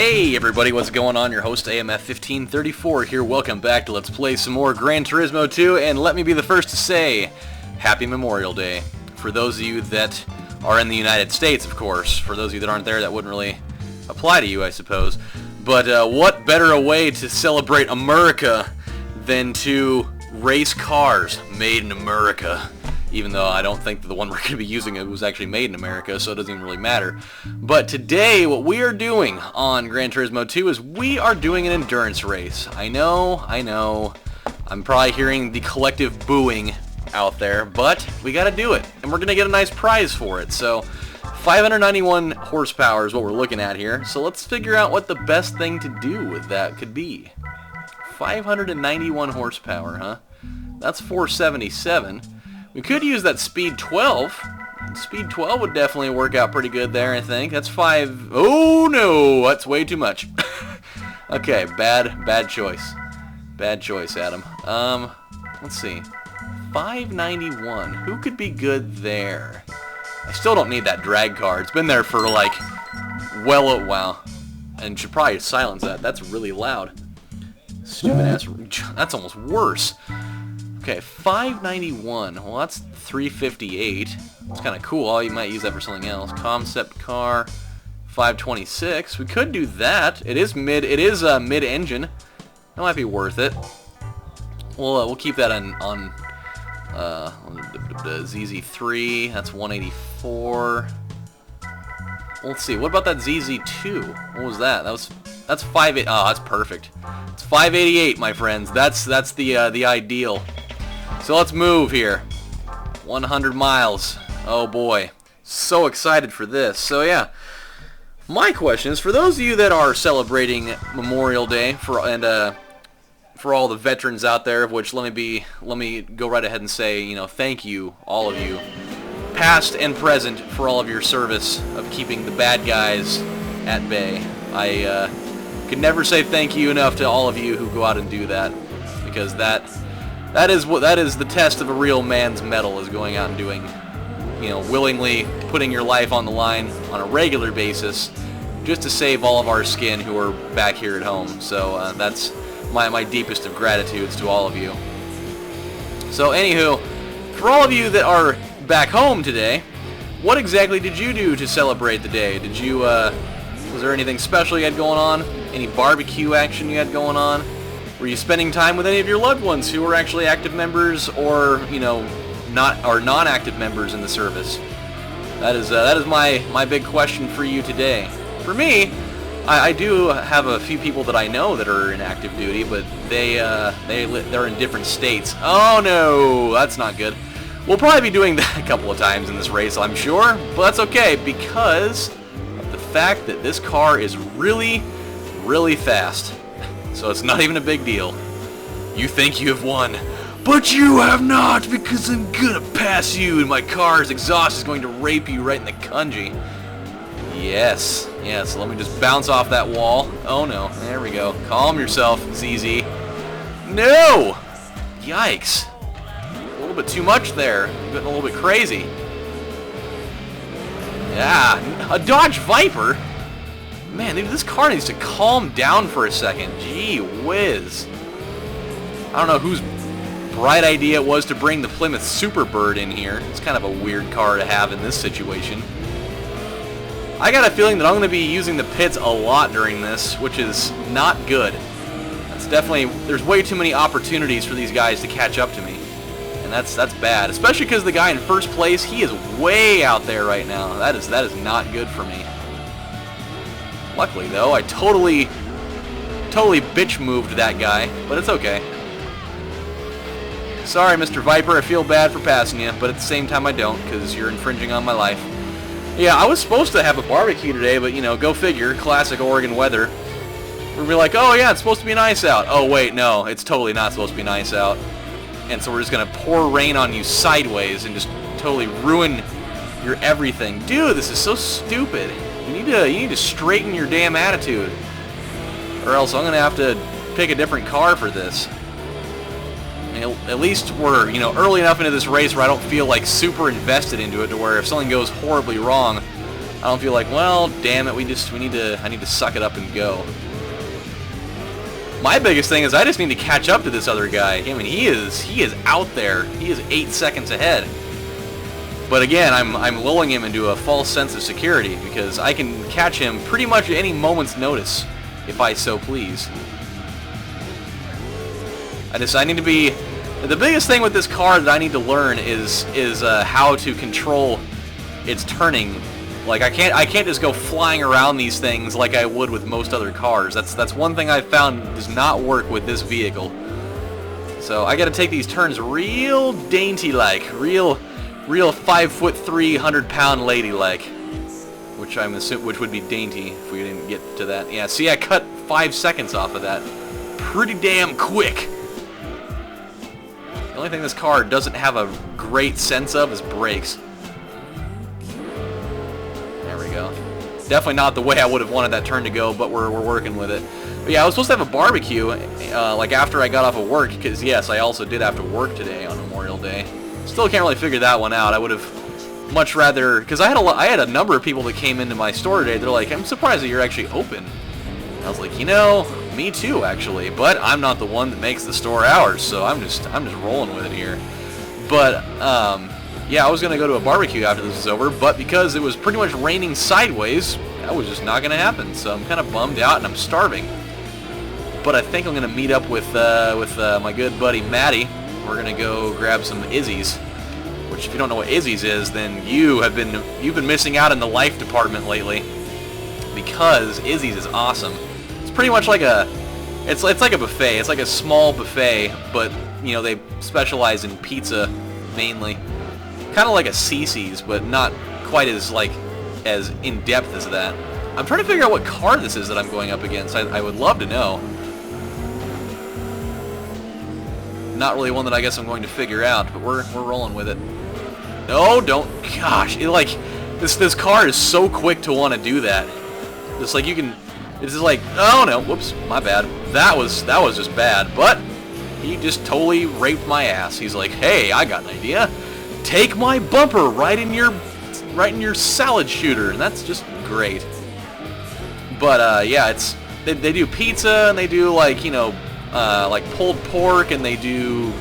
Hey everybody, what's going on? Your host AMF1534 here. Welcome back to Let's Play some more Gran Turismo 2, and let me be the first to say, Happy Memorial Day. For those of you that are in the United States, of course. For those of you that aren't there, that wouldn't really apply to you, I suppose. But what better a way to celebrate America than to race cars made in America? Even though I don't think that the one we're going to be using it was actually made in America, so it doesn't even really matter. But today, what we are doing on Gran Turismo 2 is we are doing an endurance race. I know. I'm probably hearing the collective booing out there, but we got to do it. And we're going to get a nice prize for it. So, 591 horsepower is what we're looking at here. So let's figure out what the best thing to do with that could be. 591 horsepower, huh? That's 477. We could use that speed 12. Speed 12 would definitely work out pretty good there, I think. That's 5... Oh, no! That's way too much. Okay, bad choice. Bad choice, Adam. Let's see. 591. Who could be good there? I still don't need that drag car. It's been there for, like, well, wow. And should probably silence that. That's really loud. Stupid ass... That's almost worse. Okay, 591. Well, that's 358. It's kind of cool. You might use that for something else. Concept car, 526. We could do that. It is mid-engine. That might be worth it. We'll keep that on ZZII. That's 184. Let's see. What about that ZZ2? What was that? That's 58. Oh, that's perfect. It's 588, my friends. That's the ideal. So let's move here. 100 miles. Oh boy. So excited for this. So yeah. My question is, for those of you that are celebrating Memorial Day for all the veterans out there, of which let me go right ahead and say, you know, thank you, all of you, past and present, for all of your service of keeping the bad guys at bay. I could never say thank you enough to all of you who go out and do that, because that is the test of a real man's mettle, is going out and doing, you know, willingly putting your life on the line on a regular basis just to save all of our skin who are back here at home. So that's my deepest of gratitudes to all of you. So anywho, for all of you that are back home today, what exactly did you do to celebrate the day? Did you was there anything special you had going on? Any barbecue action you had going on? Were you spending time with any of your loved ones who were actually active members, or, you know, non-active members in the service? That is my big question for you today. For me, I do have a few people that I know that are in active duty, but they're in different states. Oh no, that's not good. We'll probably be doing that a couple of times in this race, I'm sure, but that's okay, because of the fact that this car is really, really fast. So it's not even a big deal. You think you have won, but you have not, because I'm gonna pass you, and my car's exhaust is going to rape you right in the cungy. Yes, so let me just bounce off that wall. Oh no, there we go. Calm yourself, ZZ. No! Yikes. A little bit too much there. Getting a little bit crazy. Yeah, a Dodge Viper? Man, this car needs to calm down for a second. Gee whiz. I don't know whose bright idea it was to bring the Plymouth Superbird in here. It's kind of a weird car to have in this situation. I got a feeling that I'm going to be using the pits a lot during this, which is not good. That's definitely... There's way too many opportunities for these guys to catch up to me. And that's bad. Especially because the guy in first place, he is way out there right now. That is not good for me. Luckily, though, I totally bitch moved that guy, but it's okay. Sorry, Mr. Viper, I feel bad for passing you, but at the same time I don't, because you're infringing on my life. Yeah, I was supposed to have a barbecue today, but, you know, go figure, classic Oregon weather. We're going to be like, oh yeah, it's supposed to be nice out. Oh wait, no, it's totally not supposed to be nice out. And so we're just going to pour rain on you sideways and just totally ruin your everything. Dude, this is so stupid. You need to straighten your damn attitude, or else I'm going to have to pick a different car for this. At least we're, you know, early enough into this race where I don't feel like super invested into it, to where if something goes horribly wrong, I don't feel like, well, damn it, I need to suck it up and go. My biggest thing is I just need to catch up to this other guy. I mean, he is out there. He is 8 seconds ahead. But again, I'm lulling him into a false sense of security because I can catch him pretty much at any moment's notice, if I so please. I need to be... The biggest thing with this car that I need to learn is how to control its turning. Like, I can't just go flying around these things like I would with most other cars. That's one thing I've found does not work with this vehicle. So I got to take these turns real dainty-like, real 5'3", 100-pound lady-like, which would be dainty if we didn't get to that. Yeah, see, I cut 5 seconds off of that. Pretty damn quick. The only thing this car doesn't have a great sense of is brakes. There we go. Definitely not the way I would have wanted that turn to go, but we're working with it. But yeah, I was supposed to have a barbecue, like after I got off of work, because yes, I also did have to work today on Memorial Day. Still can't really figure that one out. I would have much rather, because I had a number of people that came into my store today. They're like, I'm surprised that you're actually open. I was like, you know, me too, actually. But I'm not the one that makes the store hours, so I'm just rolling with it here. But yeah, I was gonna go to a barbecue after this is over, but because it was pretty much raining sideways, that was just not gonna happen. So I'm kind of bummed out and I'm starving. But I think I'm gonna meet up with my good buddy Matty. We're gonna go grab some Izzy's. Which, if you don't know what Izzy's is, then you've been missing out in the life department lately. Because Izzy's is awesome. It's pretty much like it's like a buffet. It's like a small buffet, but you know they specialize in pizza mainly. Kind of like a ZZII's, but not quite as in depth as that. I'm trying to figure out what car this is that I'm going up against. I would love to know. Not really one that I guess I'm going to figure out, but we're rolling with it. No, don't. Gosh, this car is so quick to want to do that. Just like you can. It's just like, oh no, whoops, my bad. That was just bad. But he just totally raped my ass. He's like, hey, I got an idea. Take my bumper right in your salad shooter, and that's just great. But yeah, they do pizza and they do like like pulled pork and they do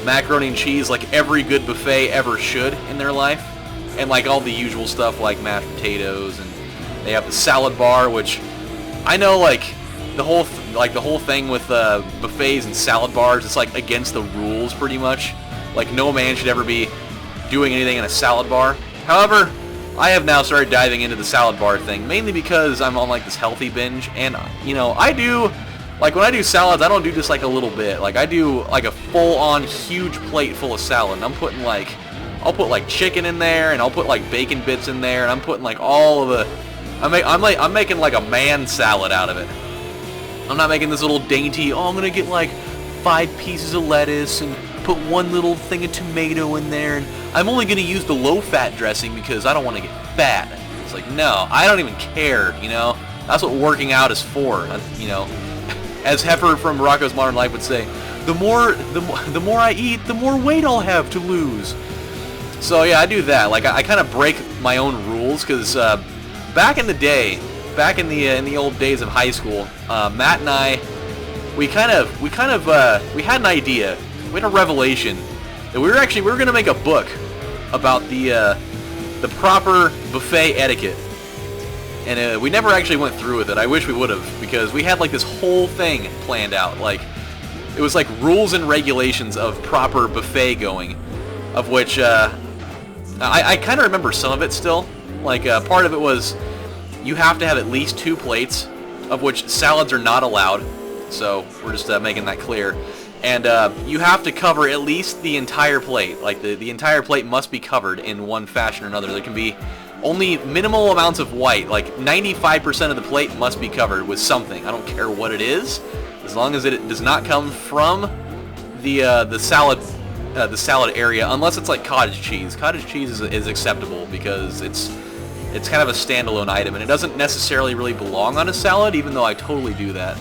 macaroni and cheese like every good buffet ever should in their life, and like all the usual stuff like mashed potatoes, and they have the salad bar, which I know like the whole thing with buffets and salad bars, it's like against the rules pretty much. Like no man should ever be doing anything in a salad bar. However, I have now started diving into the salad bar thing, mainly because I'm on like this healthy binge, and I do, like when I do salads, I don't do just like a little bit. Like I do like a full-on huge plate full of salad, and I'm putting like, I'll put like chicken in there, and I'll put like bacon bits in there, and I'm putting like all of the, I'm making like a man salad out of it. I'm not making this little dainty, oh I'm gonna get like 5 pieces of lettuce and put one little thing of tomato in there, and I'm only going to use the low-fat dressing because I don't want to get fat. It's like, no, I don't even care, That's what working out is for, As Heifer from Rocco's Modern Life would say, the more I eat, the more weight I'll have to lose. So yeah, I do that. Like I kind of break my own rules because back in the day, back in the old days of high school, Matt and I, we had an idea. We had a revelation that we were going to make a book about the proper buffet etiquette, and we never actually went through with it. I wish we would have, because we had like this whole thing planned out. Like it was like rules and regulations of proper buffet going, of which I kind of remember some of it still. Like part of it was you have to have at least 2 plates, of which salads are not allowed. So we're just making that clear. And you have to cover at least the entire plate. Like the entire plate must be covered in one fashion or another. There can be only minimal amounts of white. Like 95% of the plate must be covered with something. I don't care what it is, as long as it does not come from the salad area, unless it's like cottage cheese. Cottage cheese is acceptable because it's kind of a standalone item, and it doesn't necessarily really belong on a salad, even though I totally do that.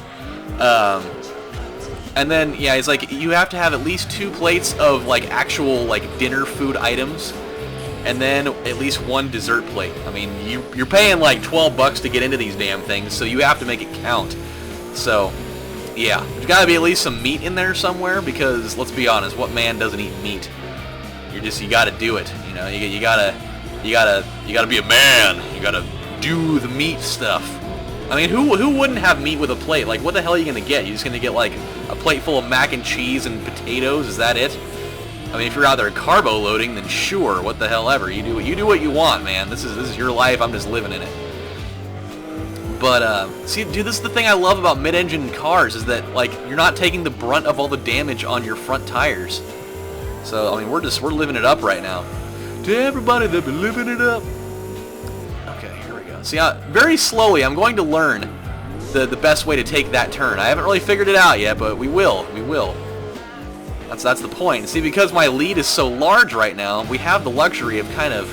And then, yeah, it's like you have to have at least 2 plates of like actual like dinner food items, and then at least one dessert plate. I mean, you're paying like 12 bucks to get into these damn things, so you have to make it count. So, yeah, there's got to be at least some meat in there somewhere, because let's be honest, what man doesn't eat meat? You got to do it. You know, you gotta be a man. You gotta do the meat stuff. I mean, who wouldn't have meat with a plate? Like, what the hell are you gonna get? You're just gonna get like a plate full of mac and cheese and potatoes? Is that it? I mean, if you're out there carbo loading, then sure, what the hell ever. You do what you want, man. This is your life. I'm just living in it. But see, dude, this is the thing I love about mid-engine cars, is that like you're not taking the brunt of all the damage on your front tires. So I mean, we're living it up right now. To everybody that been living it up. Okay, here we go. See, very slowly, I'm going to learn the best way to take that turn. I haven't really figured it out yet, but we will. We will. That's the point. See, because my lead is so large right now, we have the luxury of kind of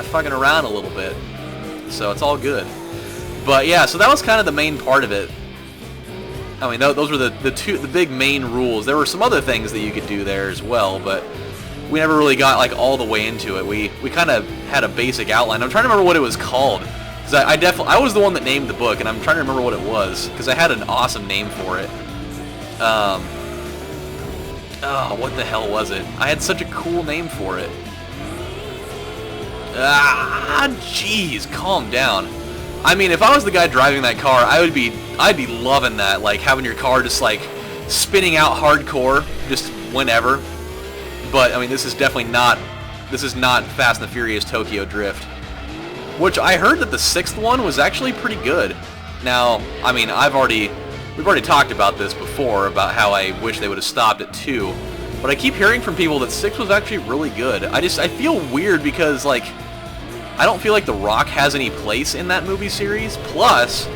fucking around a little bit. So it's all good. But yeah, so that was kind of the main part of it. I mean, those were the big main rules. There were some other things that you could do there as well, but we never really got like all the way into it. We kind of had a basic outline. I'm trying to remember what it was called, because I was the one that named the book, and I'm trying to remember what it was, because I had an awesome name for it. Oh, what the hell was it? I had such a cool name for it. Ah, jeez, calm down. I mean, if I was the guy driving that car, I'd be loving that, like having your car just like spinning out hardcore just whenever. But I mean, this is definitely not Fast and the Furious Tokyo Drift, which I heard that the 6th one was actually pretty good. Now, I mean, we've already talked about this before, about how I wish they would have stopped at 2, but I keep hearing from people that 6 was actually really good. I feel weird because like I don't feel like The Rock has any place in that movie series. Plus,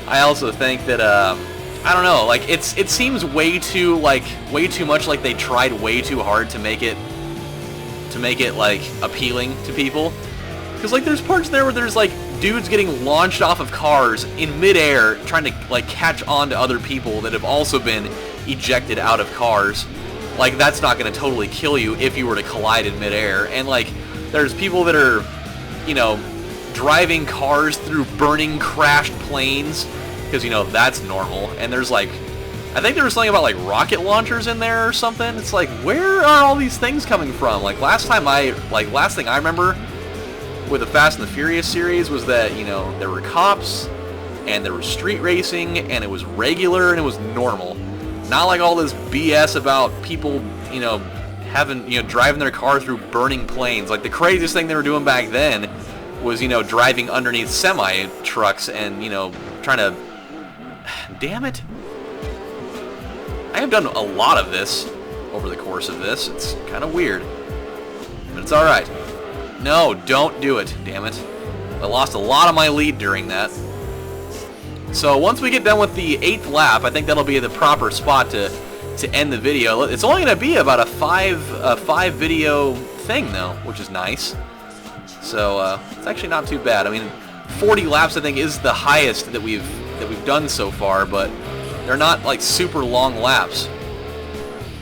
I also think that I don't know, like it seems way too much like they tried way too hard to make it like appealing to people. Because like there's parts there where there's like dudes getting launched off of cars in midair trying to like catch on to other people that have also been ejected out of cars. Like that's not going to totally kill you if you were to collide in midair. And like there's people that are, you know, driving cars through burning crashed planes, because you know that's normal. And there's like, I think there was something about like rocket launchers in there or something. It's like, where are all these things coming from? Like last thing I remember with the Fast and the Furious series was that, you know, there were cops and there was street racing and it was regular and it was normal. Not like all this BS about people, you know, driving their car through burning planes. Like the craziest thing they were doing back then was, you know, driving underneath semi trucks and, you know, trying to, damn it. I have done a lot of this over the course of this. It's kind of weird, but it's all right. No, don't do it, damn it. I lost a lot of my lead during that. So once we get done with the 8th lap, I think that'll be the proper spot to end the video. It's only going to be about a five video thing though, which is nice. So it's actually not too bad. I mean, 40 laps I think is the highest that we've done so far, but they're not like super long laps.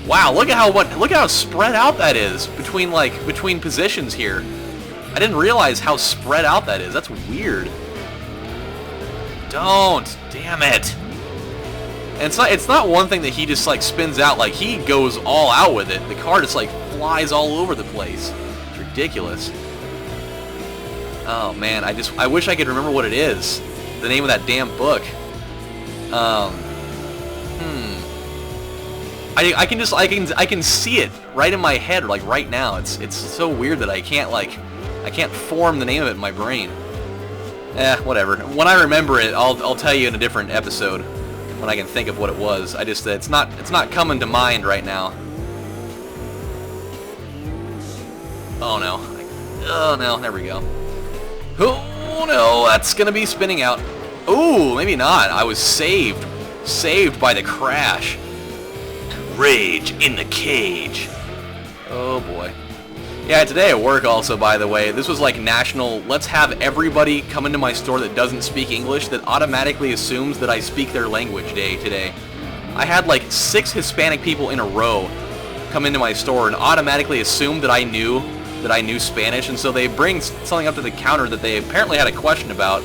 Wow, look at how spread out that is between positions here. I didn't realize how spread out that is. That's weird. Don't, damn it. And it's not one thing that he just like spins out, like he goes all out with it. The car just like flies all over the place. It's ridiculous. Oh man, I wish I could remember what it is. The name of that damn book. I can see it right in my head, like right now. It's so weird that I can't form the name of it in my brain. Whatever. When I remember it, I'll tell you in a different episode when I can think of what it was. It's not coming to mind right now. Oh no. Oh no, there we go. Oh no, that's gonna be spinning out. Oh, maybe not. I was saved by the crash. Rage in the cage. Oh boy. Yeah, today at work also, by the way, this was like national, let's have everybody come into my store that doesn't speak English that automatically assumes that I speak their language day today. I had like 6 Hispanic people in a row come into my store and automatically assume that I knew that I knew Spanish, and so they bring something up to the counter that they apparently had a question about.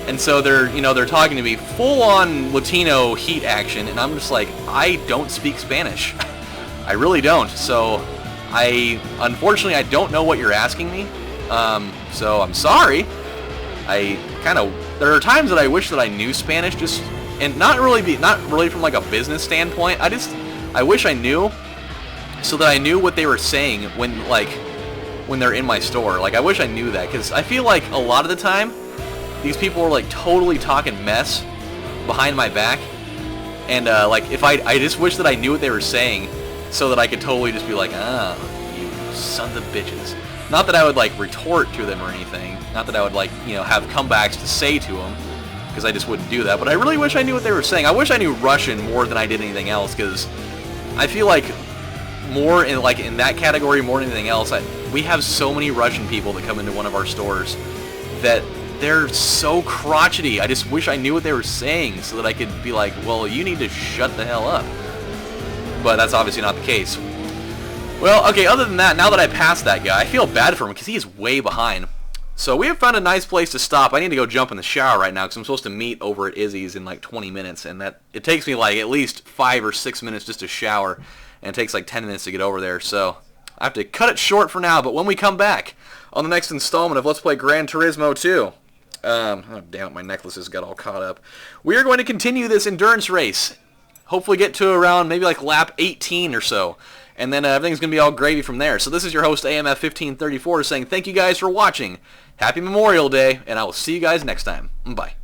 And so they're talking to me full-on Latino heat action, and I'm just like, I don't speak Spanish. I really don't. So unfortunately, I don't know what you're asking me. So I'm sorry. There are times that I wish that I knew Spanish, and not really from like a business standpoint. I wish I knew, so that I knew what they were saying when they're in my store. Like, I wish I knew that, because I feel like a lot of the time, these people are like totally talking mess behind my back, and like I just wish that I knew what they were saying, so that I could totally just be like, you sons of bitches. Not that I would like retort to them or anything. Not that I would like have comebacks to say to them, because I just wouldn't do that. But I really wish I knew what they were saying. I wish I knew Russian more than I did anything else, because I feel like more in that category more than anything else. We have so many Russian people that come into one of our stores that they're so crotchety. I just wish I knew what they were saying, so that I could be like, well, you need to shut the hell up. But that's obviously not the case. Well, okay, other than that, now that I passed that guy, I feel bad for him because he is way behind. So we have found a nice place to stop. I need to go jump in the shower right now because I'm supposed to meet over at Izzy's in like 20 minutes, and it takes me like at least 5 or 6 minutes just to shower, and it takes like 10 minutes to get over there. So I have to cut it short for now, but when we come back on the next installment of Let's Play Gran Turismo 2, oh damn it, my necklaces got all caught up. We are going to continue this endurance race. Hopefully get to around maybe like lap 18 or so. And then everything's going to be all gravy from there. So this is your host, AMF1534, saying thank you guys for watching. Happy Memorial Day, and I will see you guys next time. Bye.